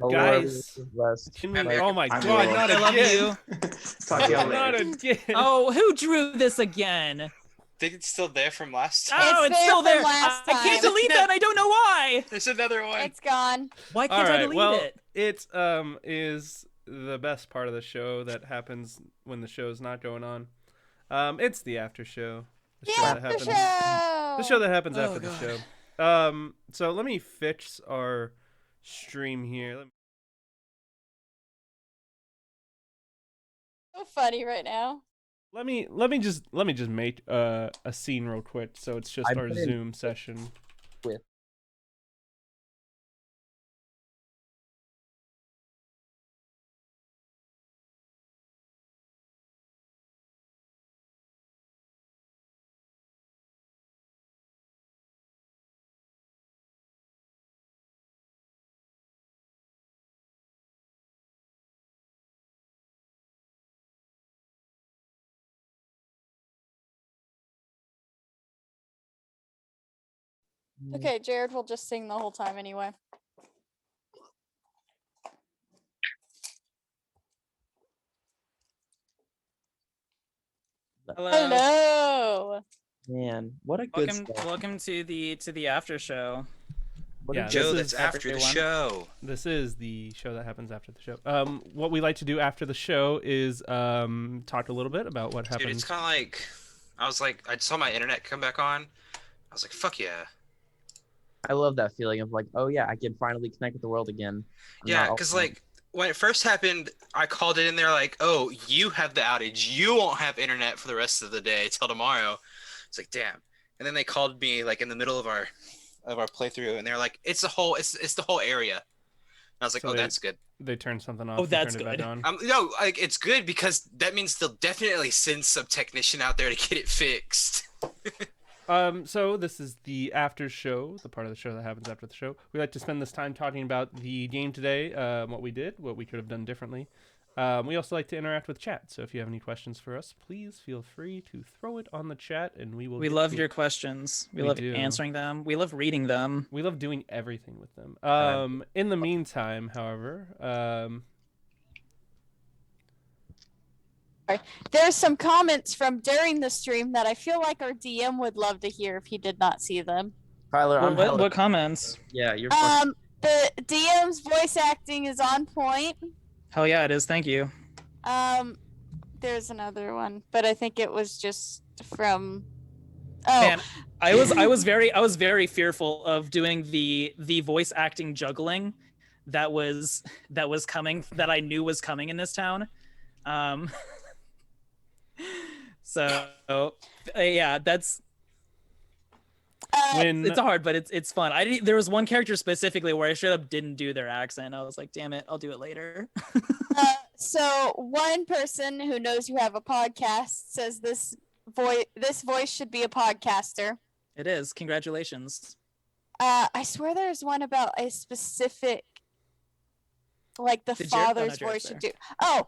Guys, West. can we? I mean, Oh my I'm God, Will. not I love again! you. Talk to y'all Not later. again! Oh, who drew this again? Think it's still there from last time. Oh, it's there still from there. last I can't time. delete that. I don't know why. There's another one. It's gone. Why All can't I right, delete well, it? it is the best part of the show that happens when the show's not going on. It's the after show. The show that happens. The show that happens after the show. So let me fix our stream here. So funny right now. Let me just make a scene real quick. So it's just our Zoom session. Okay, Jared will just sing the whole time anyway. Hello. Hello. Man, what a good Welcome, stuff. welcome to the after show. What Yeah, a Joe, this that's is after the everyone. show. This is the show that happens after the show. What we like to do after the show is talk a little bit about what Dude, happened. it's kind of like, I saw my internet come back on. I was like, fuck yeah. I love that feeling of like, oh yeah, I can finally connect with the world again. Yeah, because like when it first happened, I called it in there like, oh, you have the outage. You won't have internet for the rest of the day till tomorrow. It's like, damn. And then they called me like in the middle of our playthrough, and they're like, it's the whole area. And I was like, So oh, that's good. They turned something off. Oh, and that's turned it back good. on. No, like it's good because that means they'll definitely send some technician out there to get it fixed. So this is the after show, the part of the show that happens after the show. We like to spend this time talking about the game today, what we did, what we could have done differently. We also like to interact with chat. So if you have any questions for us, please feel free to throw it on the chat, and we will. We get love to your it. questions. We We love do. answering them. We love reading them. We love doing everything with them. In the meantime, however, There's some comments from during the stream that I feel like our DM would love to hear if he did not see them. Tyler, I'm What comments? Yeah, you're fucking The DM's voice acting is on point. Hell yeah, it is. Thank you. There's another one, but I think it was just from. Oh, Man, I was very fearful of doing the voice acting juggling that was coming, that I knew was coming in this town. So yeah, that's when it's hard, but it's fun. There was one character specifically where I straight up didn't do their accent. I was like, damn it, I'll do it later. so one person who knows you have a podcast says this voice should be a podcaster. It is. Congratulations. I swear there's one about a specific, like the father's voice should do. Oh,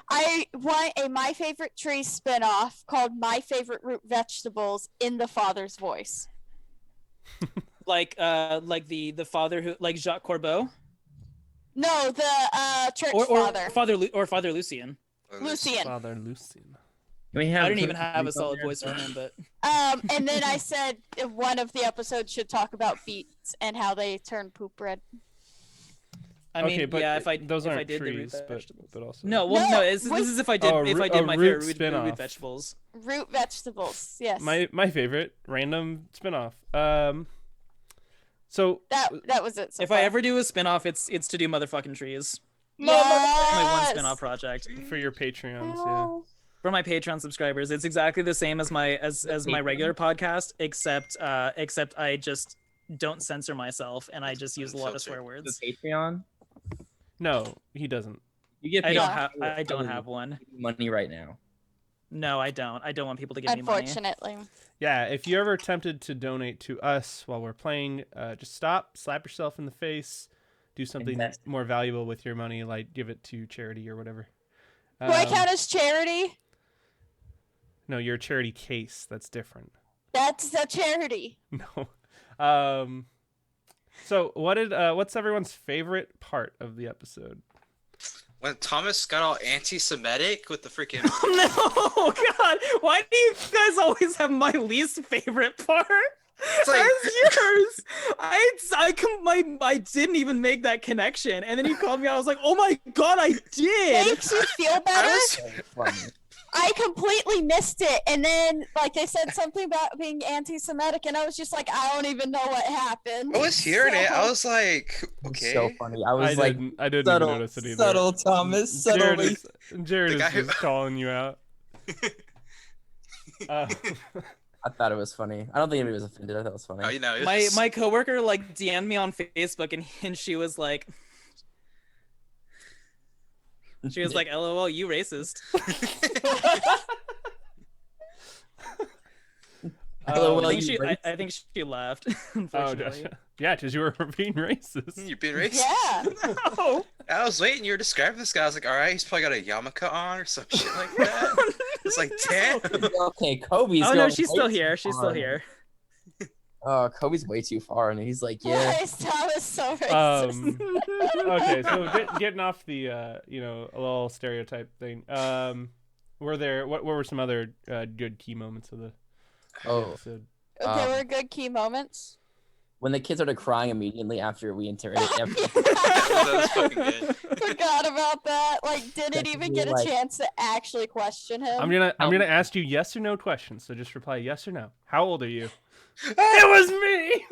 I want a My Favorite Tree spinoff called My Favorite Root Vegetables in the father's voice. Like the father who, like Jacques Corbeau. No, the church father or Father Lucien. Lucien. Father Lucien. I didn't even have a solid voice for him, but and then I said one of the episodes should talk about beets and how they turn poop red. I mean, okay, but yeah, if I those if aren't I did trees, the root but vegetables. also No, well, no, this is if I did my root favorite spinoff. root vegetables. Root vegetables, yes. My favorite random spinoff. So that was it. So If far. I ever do a spinoff, it's to do motherfucking trees. Yes! My one spinoff project for your Patreons, yeah. for my Patreon subscribers. It's exactly the same as my my regular podcast, except I just don't censor myself and I just use a lot of swear words. the Patreon. No, he doesn't. You get I paid don't have one. money right now. No, I don't. I don't want people to give me money. Unfortunately. Yeah, if you're ever tempted to donate to us while we're playing, just stop, slap yourself in the face, do something more valuable with your money, like give it to charity or whatever. Do I count as charity? No, you're a charity case. That's different. That's a charity. No. So what's everyone's favorite part of the episode? When Thomas got all anti-Semitic with the freaking. Oh no, God! Why do you guys always have my least favorite part? It's like- That's yours. I didn't even make that connection, and then you called me out. I was like, oh my God, I did. Makes you feel better. So funny. I completely missed it, and then like they said something about being anti-Semitic, and I was just like, I don't even know what happened. I was hearing it. So- I was like, It's okay. so funny. I was like, I didn't subtle, even notice it either. subtle, Thomas, Jared subtly. Jared The guy is who- just calling you out. I thought it was funny. I don't think anybody was offended. I thought it was funny. Oh, you know, it My was- my coworker like DM'd me on Facebook, and she was like, LOL, you racist. LOL, Um, you racist. I think she laughed. Oh, Unfortunately. yeah, because you were being racist. You're being racist. Yeah. No. I was waiting. You were describing this guy. I was like, all right, he's probably got a yarmulke on or some shit like that. It's like, damn. Okay, Kobe's. Oh no, going she's way still too here. She's still far. here. Oh, Kobe's way too far, and he's like, Why yeah. is Thomas so racist? Okay, so getting off the a little stereotype thing. What were some other good key moments of the Oh, episode? There were good key moments. when the kids started crying immediately after we interrogated everyone. That was fucking good. Forgot about that. Like, didn't That's even get a like- chance to actually question him. I'm gonna ask you yes or no questions. So just reply yes or no. How old are you? It was me.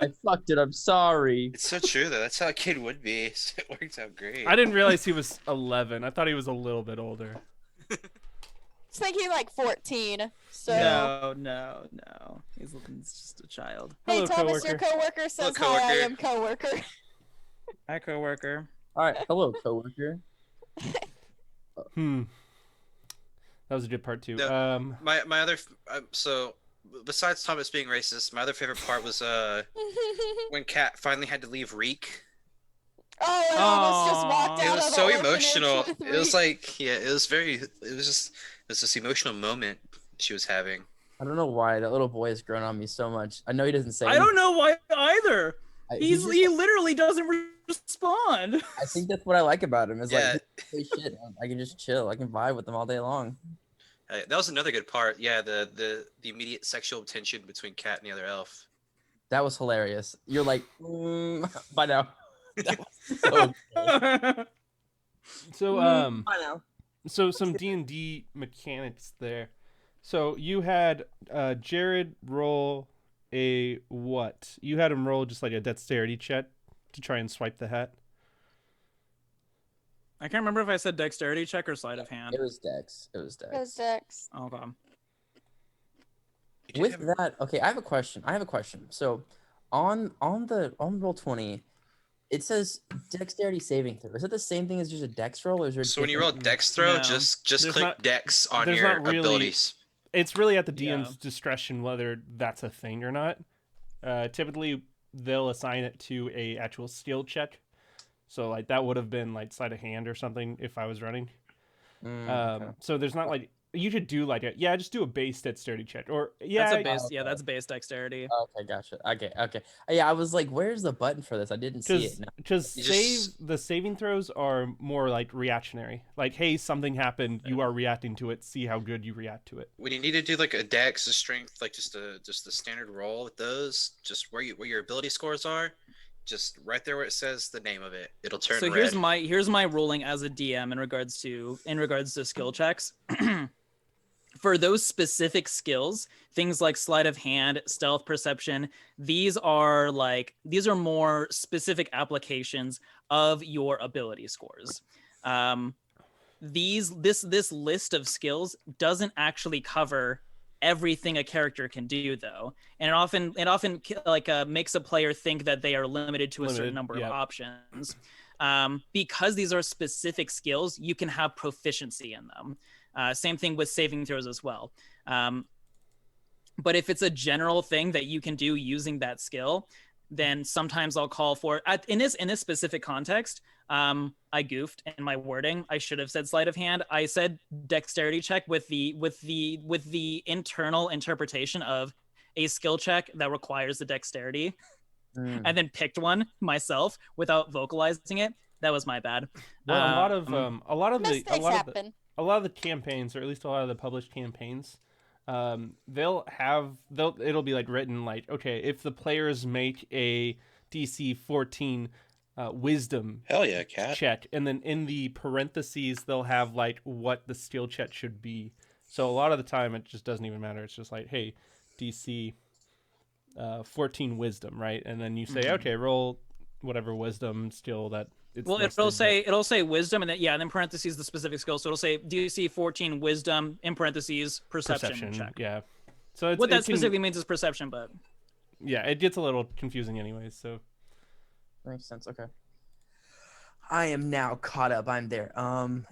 I fucked it. I'm sorry. It's so true though. That's how a kid would be. It worked out great. I didn't realize he was 11. I thought he was a little bit older. I was thinking like 14. So, No. He's just a child. hey, Hello, Thomas, your coworker. coworker says Hello, hi. I coworker. am coworker. Hi, coworker. All right, hello, coworker. That was a good part too. No. My other so besides Thomas being racist, my other favorite part was when Kat finally had to leave Reek. Oh, I almost just Aw. walked It out was of the so orphanage emotional. with It was Reek. like it was this emotional moment she was having. I don't know why that little boy has grown on me so much. I know he doesn't say. I don't know why either. He He literally doesn't respond. I think that's what I like about him. Is Yeah. like, holy shit, I can just chill. I can vibe with him all day long. That was another good part. Yeah, the immediate sexual tension between Kat and the other elf. That was hilarious. You're like, by now. That was so good. So By now. so some D&D mechanics there. So you had Jared roll a what? You had him roll just like a dexterity check to try and swipe the hat. I can't remember if I said dexterity check or sleight of hand. It was Dex. It was Dex. Those decks. Okay. You did With have- that, okay, I have a question. So, on roll 20, it says dexterity saving throw. Is it the same thing as just a dex roll, or is there? So when you roll dex throw, No. just There's click not- dex on there's your not really- abilities. It's really at the DM's Yeah. discretion whether that's a thing or not. Typically, they'll assign it to a actual skill check. So like that would have been like sleight of hand or something if I was running. Okay. So there's not like you could do like just do a base dexterity check or That's base dexterity. Okay, gotcha. Okay. Yeah, I was like, where's the button for this? I didn't see it. No. because You the saving throws are more like reactionary. Like hey, something happened, you are reacting to it. See how good you react to it. When you need to do like a dex, a strength, like just the standard roll with those, just where your ability scores are, just right there where it says the name of it, it'll turn So red. here's my ruling as a DM in regards to skill checks. For those specific skills, things like sleight of hand, stealth, perception, these are more specific applications of your ability scores. This list of skills doesn't actually cover everything a character can do though, and it often makes a player think that they are limited to a certain number of options. Because these are specific skills, you can have proficiency in them. Same thing with saving throws as well. But if it's a general thing that you can do using that skill, then sometimes I'll call for in this specific context. I goofed in my wording. I should have said sleight of hand. I said dexterity check with the internal interpretation of a skill check that requires the dexterity, Mm. and then picked one myself without vocalizing it. That was my bad. Well, a lot of Mistakes happen. a lot of the campaigns, or at least a lot of the published campaigns, it'll be like written like, okay, if the players make a DC 14 wisdom Hell yeah, cat. check, and then in the parentheses they'll have like what the skill check should be. So a lot of the time it just doesn't even matter. It's just like, hey, DC 14 wisdom, right? And then you say, okay, roll whatever wisdom skill that it's Well, listed, it'll say wisdom, and then and then parentheses the specific skill. So it'll say DC 14 wisdom in parentheses perception check. Yeah. So What that specifically means is perception, but yeah, it gets a little confusing anyways. So Makes sense. Okay. I am now caught up. I'm there.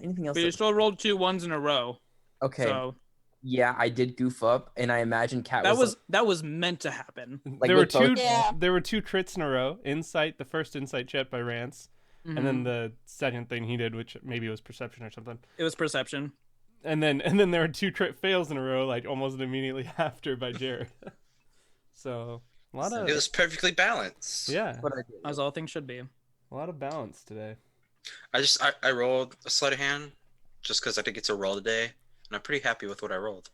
Anything else? but you still rolled 2 1s in a row. Okay. So Yeah, I did goof up, and I imagine Cat that was meant to happen. Like there were with both- two. Yeah. There were 2 crits in a row. The first insight check by Rance, and Mm-hmm. then the second thing he did, which maybe was perception or something. It was perception. And then there were 2 crit fails in a row, like almost immediately after by Jared. So a lot of It was perfectly balanced. yeah, What I did. As all things should be. a lot of balance today. I rolled a sleight of hand just because I did get to roll today, and I'm pretty happy with what I rolled.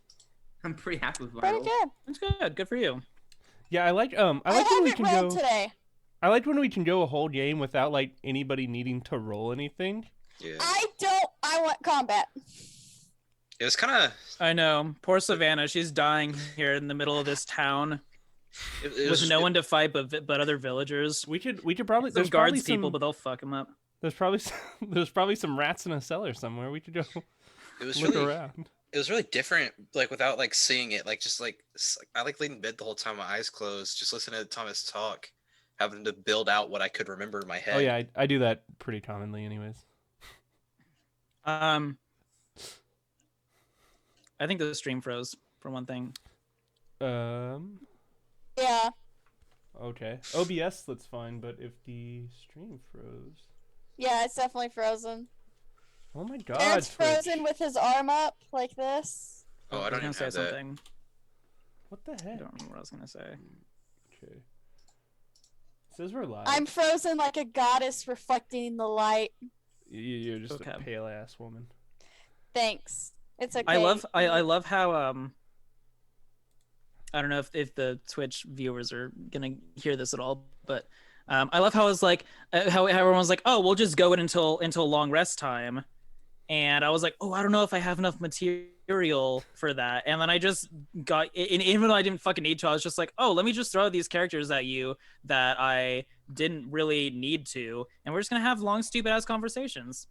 I'm pretty happy with my Pretty roll. good. That's good. Good for you. Yeah, I like when we haven't can rolled go. today. I like when we can go a whole game without like anybody needing to roll anything. Yeah. I want combat. It was kind of. I know. Poor Savannah. She's dying here in the middle of this town with no one to fight but other villagers. We could probably Some there's probably guards people, some, but they'll fuck them up. there's probably some rats in a cellar somewhere. We could go It was look really. around. It was really different, like without like seeing it, like just like I like laid in bed the whole time, my eyes closed, just listening to Thomas talk, having to build out what I could remember in my head. Oh yeah, I do that pretty commonly, anyways. I think the stream froze for one thing. Yeah. Okay. OBS that's fine, but if the stream froze, Yeah, it's definitely frozen. oh my god, Eric's Twitch. frozen with his arm up like this. Oh, I was don't gonna even say have that. something. What the I heck? don't remember what I was gonna say. Okay. Says we're live. I'm frozen like a goddess reflecting the light. You're just a Okay. pale ass woman. Thanks. It's okay. I love how I don't know if the Twitch viewers are gonna hear this at all, but I love how it's like how everyone's like, oh, we'll just go in until long rest time, and I was like, oh, I don't know if I have enough material for that, and then I just got, and even though I didn't fucking need to, I was just like, oh, let me just throw these characters at you that I didn't really need to, and we're just gonna have long stupid ass conversations.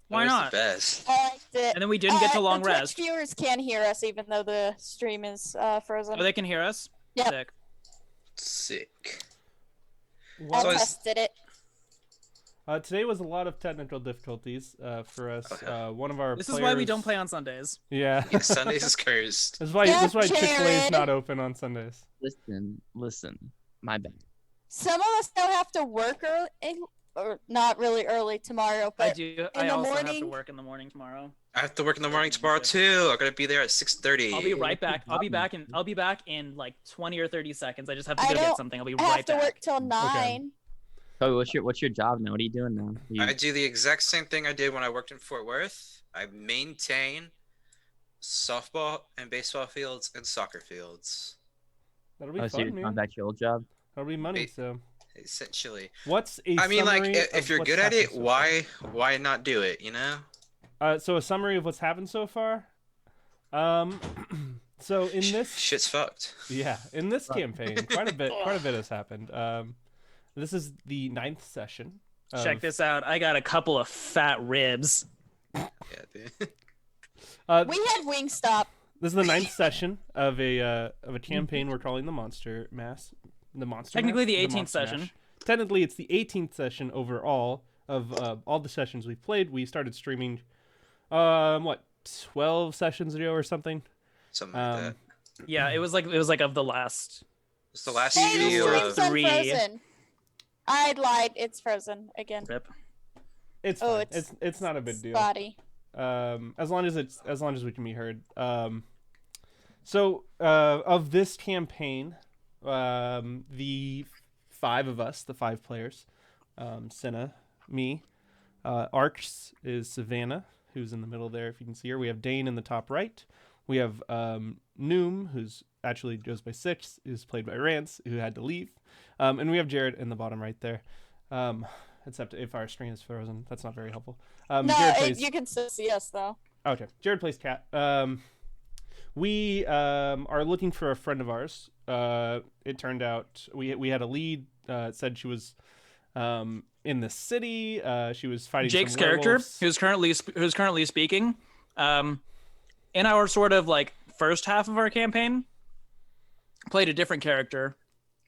Why Always not? The best. I liked it. And then we didn't get to long the Twitch rest. viewers can hear us even though the stream is frozen. Oh, they can hear us. Yep. Sick. Sick. I Well, So tested it. today was a lot of technical difficulties for us. Okay. One of our This is why we players- don't play on Sundays. Yeah. Yeah, Sundays is cursed. That's why Yeah, Chick-fil-A is Jared. not open on Sundays. Listen. My bad. Some of us don't have to work early, or not really early tomorrow, but I do. in I the also have to morning- work in the morning tomorrow. I have to work in the morning tomorrow too. I gotta be there at 6:30. I'll be right back. I'll be back in like 20 or 30 seconds. I just have to I go get don't- something. I'll be I have right to back. work till 9. Chloe, what's your job now? What are you doing now? I do the exact same thing I did when I worked in Fort Worth. I maintain softball and baseball fields and soccer fields. That'll be so you're fun, going man. back to your old job? That'll be money. Wait. So, Essentially. what's a I mean, like, summary if of you're what's good at it, happened so far? why not do it? You know. So a summary of what's happened so far. So in this, Shit's fucked. yeah, in this campaign, quite a bit has happened. This is the 9th session. Check this out. I got a couple of fat ribs. Yeah, dude. We had Wingstop. This is the 9th session of a campaign we're calling the Monster Mass. The Monster. Technically Mass? the 18th Monster session. Mash. Technically, it's the 18th session overall of all the sessions we've played. We started streaming, 12 sessions ago or something. Something like that. Yeah, it was like of the last. It's the last Hey, the video stream's of. Three. unfrozen. I lied. It's frozen again. Rip. It's Oh, fine. It's not a big deal. Spotty. As long as we can be heard. So of this campaign, the 5 of us, the 5 players, Senna, me, Arcs is Savannah, who's in the middle there, if you can see her. We have Dane in the top right. We have Noom, who's actually goes by 6, who's played by Rance, who had to leave. And we have Jared in the bottom right there. Except if our screen is frozen. That's not very helpful. You can still see us, though. Okay. Jared plays Cat. We are looking for a friend of ours. It turned out we had a lead. It said she was in the city. She was fighting Jake's some character, werewolves. who's currently speaking. In our sort of like first half of our campaign, played a different character.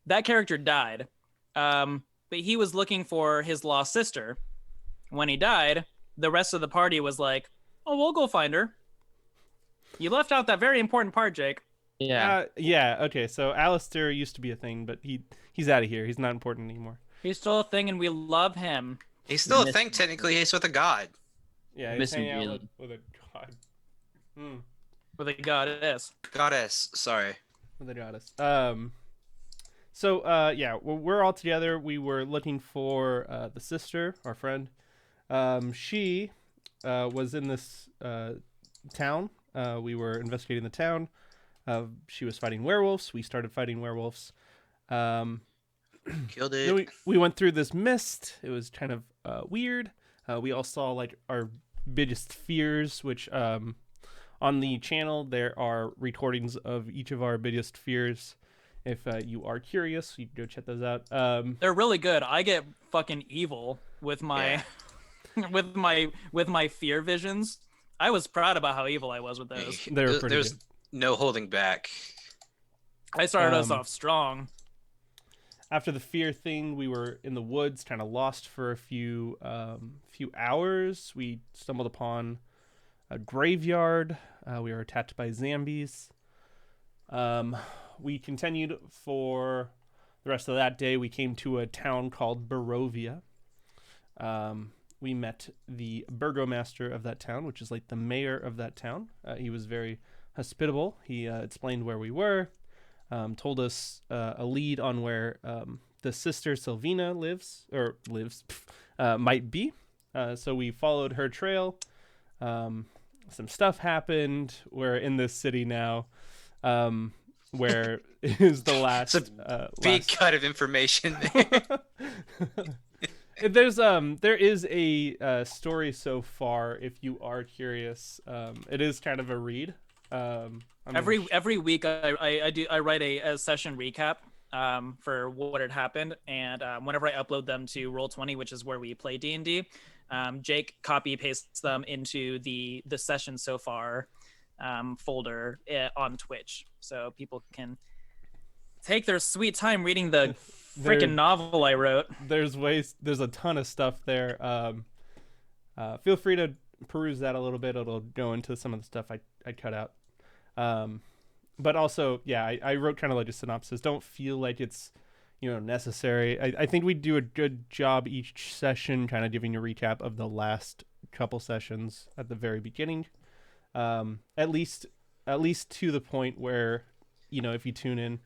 That character died, but he was looking for his lost sister. When he died, the rest of the party was like, "Oh, we'll go find her." You left out that very important part, Jake. Yeah. Yeah. Okay. So Alistair used to be a thing, but he's out of here. He's not important anymore. He's still a thing, and we love him. He's still a thing, technically. He's with a god. Yeah. Miss He's hanging him out with a god. With a goddess. Goddess. Sorry. With a goddess. So yeah, we're all together. We were looking for the sister, our friend. She was in this town. We were investigating the town. She was fighting werewolves. We started fighting werewolves. Killed Then it. we went through this mist. It was kind of weird. We all saw like our biggest fears, which on the channel there are recordings of each of our biggest fears. If you are curious, you can go check those out. They're really good. I get fucking evil with my with my fear visions. I was proud about how evil I was with those. They were pretty There's good. no holding back. I started us off strong. After the fear thing, we were in the woods, kind of lost for a few hours. We stumbled upon a graveyard. We were attacked by zombies. We continued for the rest of that day. We came to a town called Barovia. We met the burgomaster of that town, which is like the mayor of that town. He was very hospitable. He explained where we were, told us a lead on where the sister Sylvina might be. So we followed her trail. Some stuff happened. We're in this city now, where is the last Big cut of information there. There is a story so far. If you are curious, it is kind of a read. Every week I write a session recap for what had happened, and whenever I upload them to Roll20, which is where we play D&D, Jake copy pastes them into the session so far folder on Twitch, so people can take their sweet time reading the freaking novel I wrote. There's a ton of stuff there. Feel free to peruse that a little bit. It'll go into some of the stuff I cut out. But also, yeah, I wrote kind of like a synopsis. Don't feel like it's, necessary. I think we do a good job each session kind of giving a recap of the last couple sessions at the very beginning. At least to the point where, if you tune in,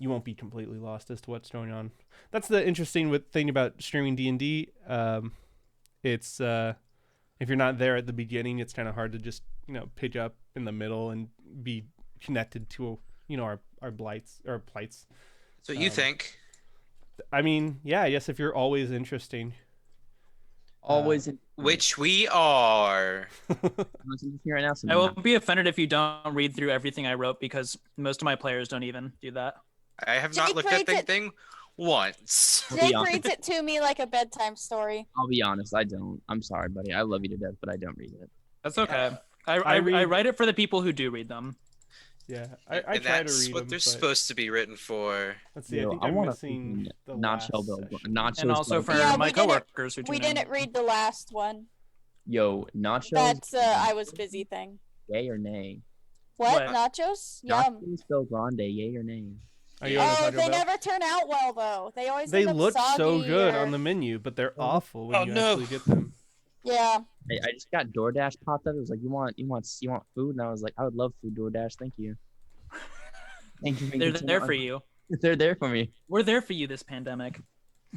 you won't be completely lost as to what's going on. That's the interesting thing about streaming D&D. It's if you're not there at the beginning, it's kind of hard to just pick up in the middle and be connected to our blights or plights. So you think? I mean, yeah. I guess if you're always interesting, Which we are. Right now, I will be offended if you don't read through everything I wrote, because most of my players don't even do that. I have not looked at the thing once. Jake reads it to me like a bedtime story. I'll be honest, I don't. I'm sorry, buddy. I love you to death, but I don't read it. That's okay. I write it for the people who do read them. Yeah, I And try to that's read what them. they're but supposed to be written for. Let's see. I Yo, think I I'm wanna missing the Nacho last Bell. session. Nachos. And also for Yeah, my we didn't- coworkers who We tune in. didn't read the last one. Yo, nachos. That's I was busy thing. Yay or nay? What? What? Nachos? Yum. Nachos Bel Grande. Yay or nay? Are you on the Oh, Taco they Bell? never turn out well though. They always They end up look so soggy good or- on the menu, but they're awful when Oh, you no. actually get them. Yeah. I just got DoorDash popped up. It was like, you want food? And I was like, I would love food, DoorDash. Thank you. Thank you. They're there for you. They're there for me. We're there for you this pandemic.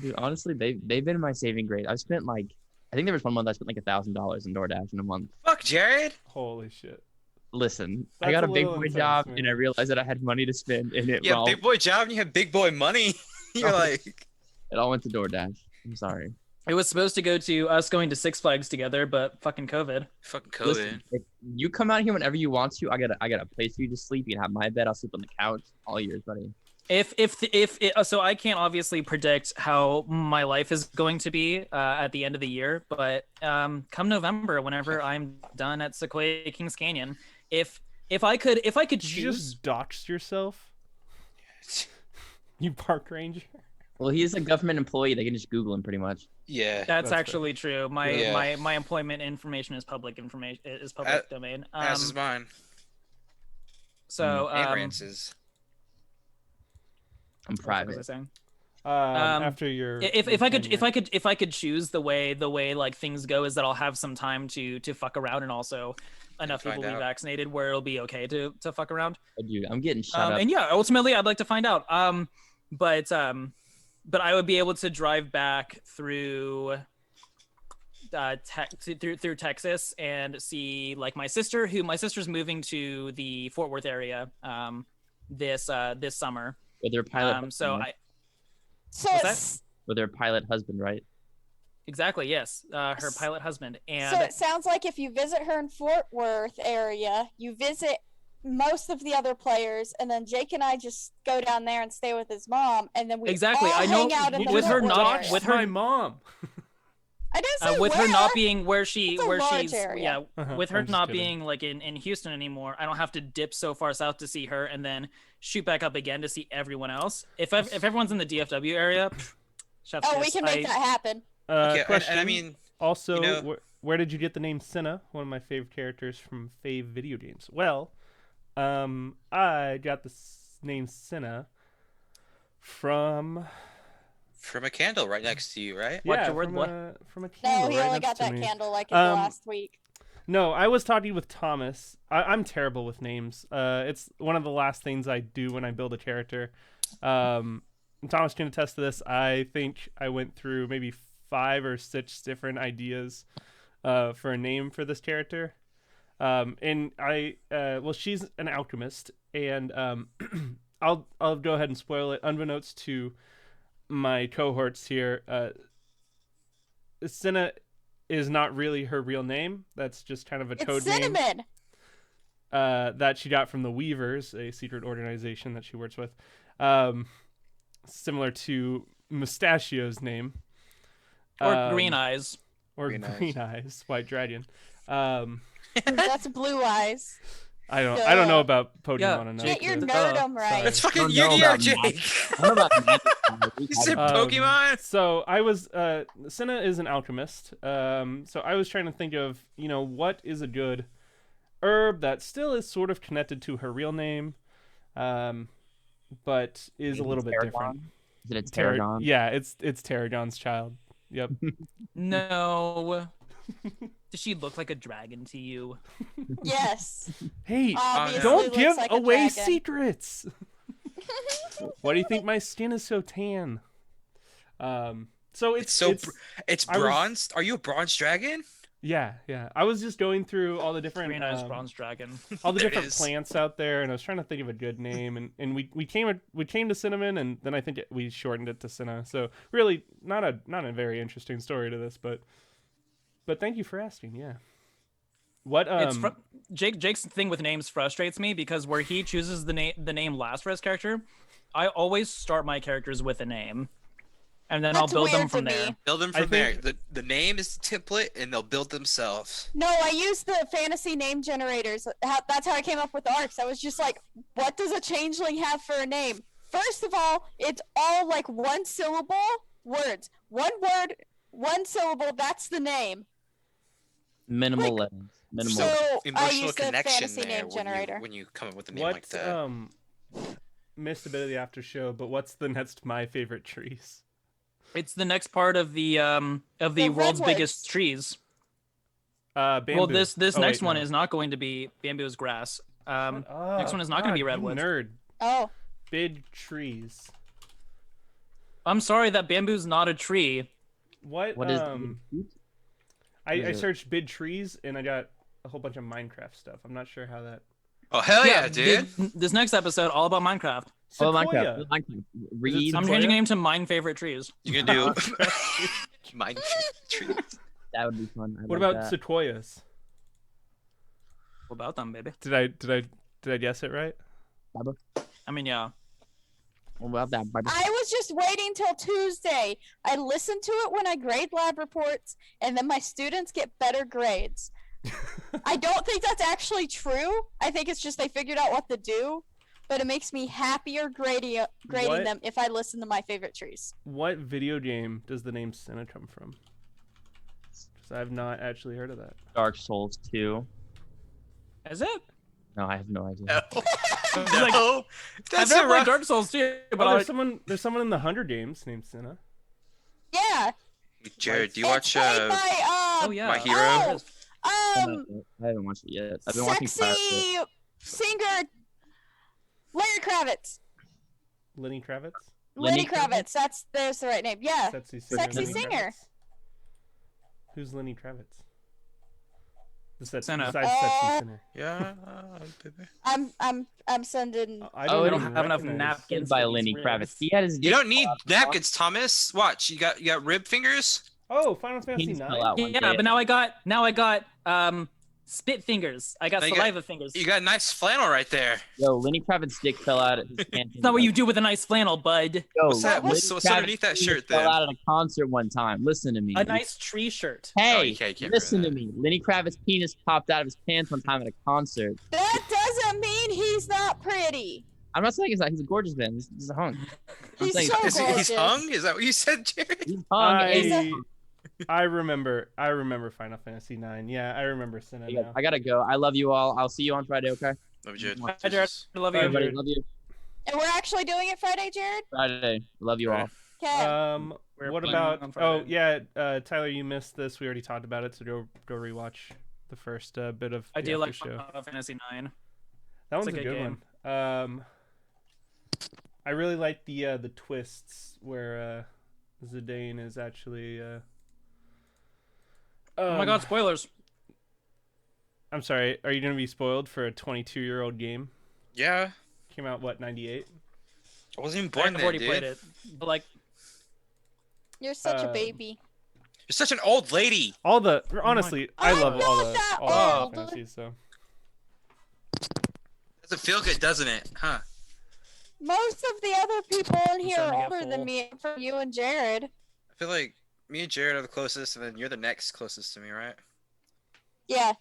Dude, honestly, they've been my saving grace. I've spent I think there was one month I spent like $1,000 in DoorDash in a month. Fuck, Jared. Holy shit. Listen, I That's got a a big little boy intense, job, man. and I realized that I had money to spend, and it You have all, big boy job and you have big boy money. You're Oh. like, it all went to DoorDash. I'm sorry. It was supposed to go to us going to Six Flags together, but fucking COVID. fucking COVID. Listen, if you come out here whenever you want to, I got a place for you to sleep. You can have my bed. I'll sleep on the couch. All yours, buddy. So I can't obviously predict how my life is going to be at the end of the year, but come November, whenever I'm done at Sequoia Kings Canyon, if I could Did you choose, just doxed yourself? You park ranger? Well, he's a government employee. They can just Google him pretty much. Yeah. that's fair. actually true. My Yeah. my employment information is public information, is public domain. As is mine. So And Rance's. I'm what was I private. saying? After your If I could choose the way like things go is that I'll have some time to fuck around, and also enough Find people be out. vaccinated where it'll be okay to fuck around. Dude, I'm getting shut up. And yeah, ultimately I'd like to find out. But I would be able to drive back through through Texas and see like my sister's moving to the Fort Worth area this summer. With their pilot. So husband, right? So What's that? it's, With their pilot husband, right? exactly, yes, her pilot husband. And so it sounds like if you visit her in Fort Worth area, you visit most of the other players, and then Jake and I just go down there and stay with his mom, and then we Exactly, all I know- hang out in You the with just her Fort Worth not- area. with her- my mom. I didn't say with her where. not being where she It's a where large she's area. yeah Uh-huh, with her I'm just not kidding. being like in Houston anymore, I don't have to dip so far south to see her and then shoot back up again to see everyone else. If everyone's in the DFW area, chef's Oh, we kiss. can make that happen. Okay, Question. and I mean, Also, you know- where did you get the name Cinna? One of my favorite characters from Fave video games. Well, I got the name Cinna from from a candle right next to you, right? Watch yeah, your word, from boy. from a No, candle he right only next got to that me. candle like in the last week. No, I was talking with Thomas. I'm terrible with names. It's one of the last things I do when I build a character. And Thomas can attest to this. I think I went through maybe 5 or 6 different ideas for a name for this character. And well, she's an alchemist, and I'll go ahead and spoil it. Unbeknownst to my cohorts here, Cinna is not really her real name. That's just kind of a It's code name cinnamon. that she got from the Weavers, a secret organization that she works with, similar to Mustachio's name, Or Green Eyes. or Green Green Eyes, White Dragon. That's blue eyes. I don't know about Pokemon Yeah, enough. Get your to- nerdum right. sorry. That's fucking Don't know Yu-Gi-Oh, about Jake. I don't know about magic. You said Um, Pokemon. So I was Cinna is an alchemist. So I was trying to think of, what is a good herb that still is sort of connected to her real name, but is a little bit different. Is it a tarragon? Yeah, it's Tarragon's child. Yep. No. Does she look like a dragon to you? Yes. Hey, Obviously don't looks give like a away dragon. secrets. Why do you think my skin is so tan? So it's It's I was- bronze. Are you a bronze dragon? yeah. I was just going through all the different Green Eyes Bronze Dragon. all the There it different is. plants out there, and I was trying to think of a good name, and we came to cinnamon, and then I think we shortened it to Cinna. So really, not a very interesting story to this, but thank you for asking. Yeah. What It's Jake's thing with names frustrates me because where he chooses the name last for his character, I always start my characters with a name, and then I'll That's build them weird from to there. me. Build them I from there. think- The name is the template, and they'll build themselves. No, I used the fantasy name generators. That's how I came up with the arcs. I was just like, what does a changeling have for a name? First of all, it's all like one syllable words. One word, one syllable, that's the name. Minimal Like, letters. Minimal. So I Emotional used the connection fantasy there name generator. when you come up with a name like what that. missed a bit of the after show, but what's the next my favorite trees? It's the next part of the world's redwoods. biggest trees. Bamboo. Well, this Oh, next wait, one no. is not going to be bamboo's grass. Shut up. Next one is not going to be God, you redwood. Nerd. Oh, Big trees. I'm sorry that bamboo's not a tree. What? What is I searched big trees and I got a whole bunch of Minecraft stuff. I'm not sure how that. Oh hell yeah, dude! This next episode all about Minecraft. Oh, Sequoia. Minecraft. Read. I'm Sequoia? changing your name to Mine Favorite Trees. You gonna do mine trees? That would be fun. I What like about that. sequoias? What about them, baby? Did I guess it right? I mean, yeah. What about that? Barbie? I was just waiting till Tuesday. I listen to it when I grade lab reports, and then my students get better grades. I don't think that's actually true. I think it's just they figured out what to do, but it makes me happier grading What? them if I listen to My Favorite Trees. What video game does the name Senna come from? Because I've not actually heard of that. Dark Souls 2. Is it? No, I have no idea. No, Like, no. I've That's never a played rough. Dark Souls too, but Oh, I, there's someone in the Hunger Games named Senna. Yeah. Jared, do you It's watch played by, oh yeah, My Hero? Oh, I haven't watched it yet. I've been watching Fire sexy singer Larry Kravitz. Lenny Kravitz. Lenny Lenny Kravitz. There's the right name. Yeah. Sexy singer. Sexy Lenny singer. Kravitz. Who's Lenny Kravitz? Besides Senna. Sexy Sinner. Yeah, baby. I'm sending. I Oh, we don't don't even have enough recognize- napkins. by for these Lenny ribs. Kravitz. He had his. You dick don't need cut off. napkins, Thomas. Watch, you got rib fingers. Oh, Final Fantasy Penis IX. fell out one Yeah, day. but now I got spit fingers. I got Now you saliva fingers. You got a nice flannel right there. Yo, Lenny Kravitz's dick fell out at his pants. That's not what you do with a nice flannel, bud. Yo, What's that? Lenny What's underneath that Kravitz's shirt penis then? Fell out at a concert one time. Listen to me. A nice tree shirt. Hey, you can't listen to remember me. Lenny Kravitz's penis popped out of his pants one time at a concert. That doesn't mean he's not pretty. I'm not saying he's not. He's a gorgeous man. He's a hunk. I'm He's saying so He's gorgeous. hung? Is that what you said, Jared? he's hung. I remember Final Fantasy IX. Yeah, I remember Senna now. I gotta go. I love you all. I'll see you on Friday. Okay. Love you, Jared. Hi, Jared. I love you. Bye, Everybody, Jared. love you. And we're actually doing it Friday, Jared. Friday. Love you all. Okay. We're What playing about? on Oh Friday. yeah, Tyler, you missed this. We already talked about it, so go rewatch the first bit of. I the do like after show. Final Fantasy 9. That it's one's a a good good one. I really like the twists where Zidane is actually. Oh my god, spoilers. I'm sorry. Are you gonna be spoiled for a 22-year-old game? Yeah. Came out what 98? I wasn't even I've born then, already dude. played it. But like, You're such a baby. You're such an old lady. All the honestly, I I'm love all not the that all the Final old. Fantasies. So Doesn't feel good, doesn't it? Huh? Most of the other people in here starting are to get older than full. me, from you and Jared. I feel like me and Jared are the closest, and then you're the next closest to me, right? Yeah.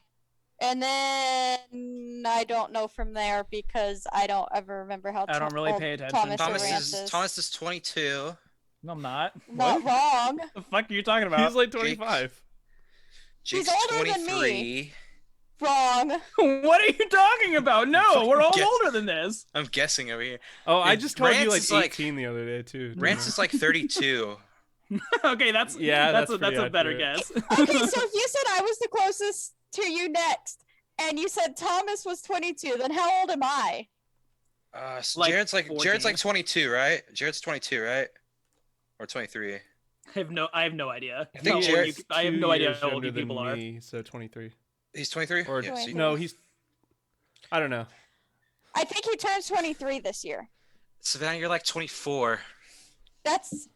And then I don't know from there because I don't ever remember how I don't really old pay attention. Thomas Thomas Rance is Thomas is 22. no, I'm not. Not wrong. What the fuck are you talking about? he's like 25. He's Jake's older than me. 23. Wrong. What are you talking about? No, we're all Guess. older than this. I'm guessing over here. Oh, I And just told you Rance like is like- 18 the other day too. Rance is like 32. Okay, that's Yeah, that's that's a better pretty guess. Okay, so if you said I was the closest to you next, and you said Thomas was 22, then how old am I? So Like Jared's like 14. 22, right? Jared's 22, right? Or 23. I have no idea. I think How old Jared's you- I have 2 no idea years how old younger you people than are. me, so 23. He's 23. Or Yeah, see. no, he's. I don't know. I think he turns 23 this year. Savannah, you're like 24. That's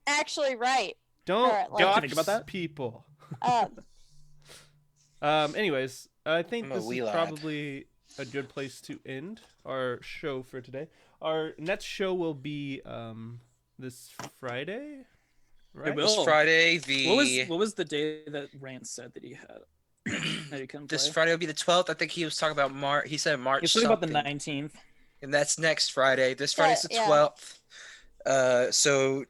actually right. Don't Alright, like- dox Think about that? people. Um, Anyways, I think I'm a this wee is lad. probably a good place to end our show for today. Our next show will be this Friday, right? will. This Friday, the What was the day that Rance said that he had? That he couldn't this play? Friday will be the 12th. I think he was talking about March. He said March He's talking about the something. 19th. And that's next Friday. This Friday's the Yeah. 12th. So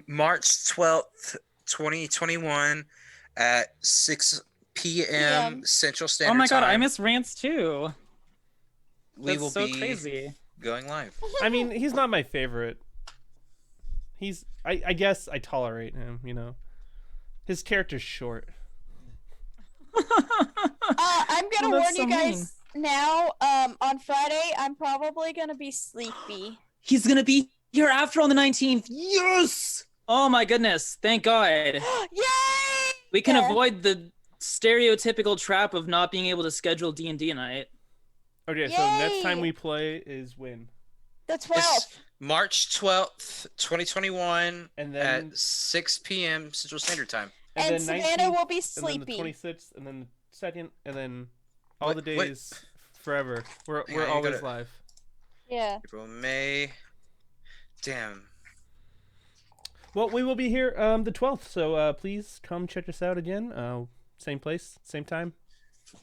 March 12th, 2021 at 6 p.m. PM. Central Standard Oh my god, I Time. miss Rance too. We That's will so be crazy. going live. I mean, he's not my favorite. I guess I tolerate him. You know, his character's short. I'm gonna Oh, warn that's you so guys now. On Friday, I'm probably gonna be sleepy. He's gonna be here after on the 19th. Yes! Oh my goodness! Thank God. Yay! We can avoid the stereotypical trap of not being able to schedule D&D night. Okay, so next time we play is when? The 12th. March 12th, 2021, and then at 6 p.m. Central Standard Time. And then Savannah 19th, will be And sleepy. then the 26th, and then the 2nd, and then all What- the days forever. We're Hang on, you always gotta- live. Yeah. April, May. Damn. Well, we will be here the 12th, so please come check us out again. Same place, same time.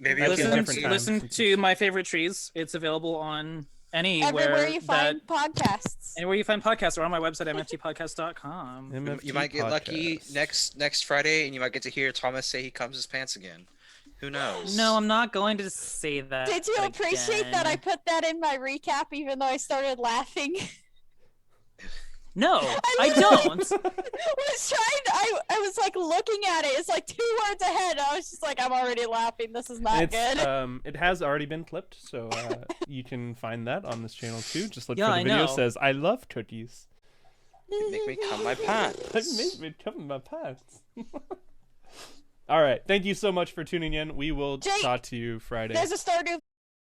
Maybe That'll I'll be a get different time. Listen to My Favorite Trees. It's available on anywhere Everywhere you find podcasts. Anywhere you find podcasts or on my website, mftpodcast.com. You might get lucky next Friday, and you might get to hear Thomas say he comes his pants again. Who knows? No, I'm not going to say that. Did you appreciate that I put that in my recap, even though I started laughing? No, I don't. was trying. I was like looking at it. It's like 2 words ahead. I was just like, I'm already laughing. This is not good. It has already been clipped, so you can find that on this channel too. Just look Yeah, for the I video. know. Says I love turkeys. Make me come my pants. Make me come my pants. All right, thank you so much for tuning in. We will Jake, talk to you Friday. There's a Stardew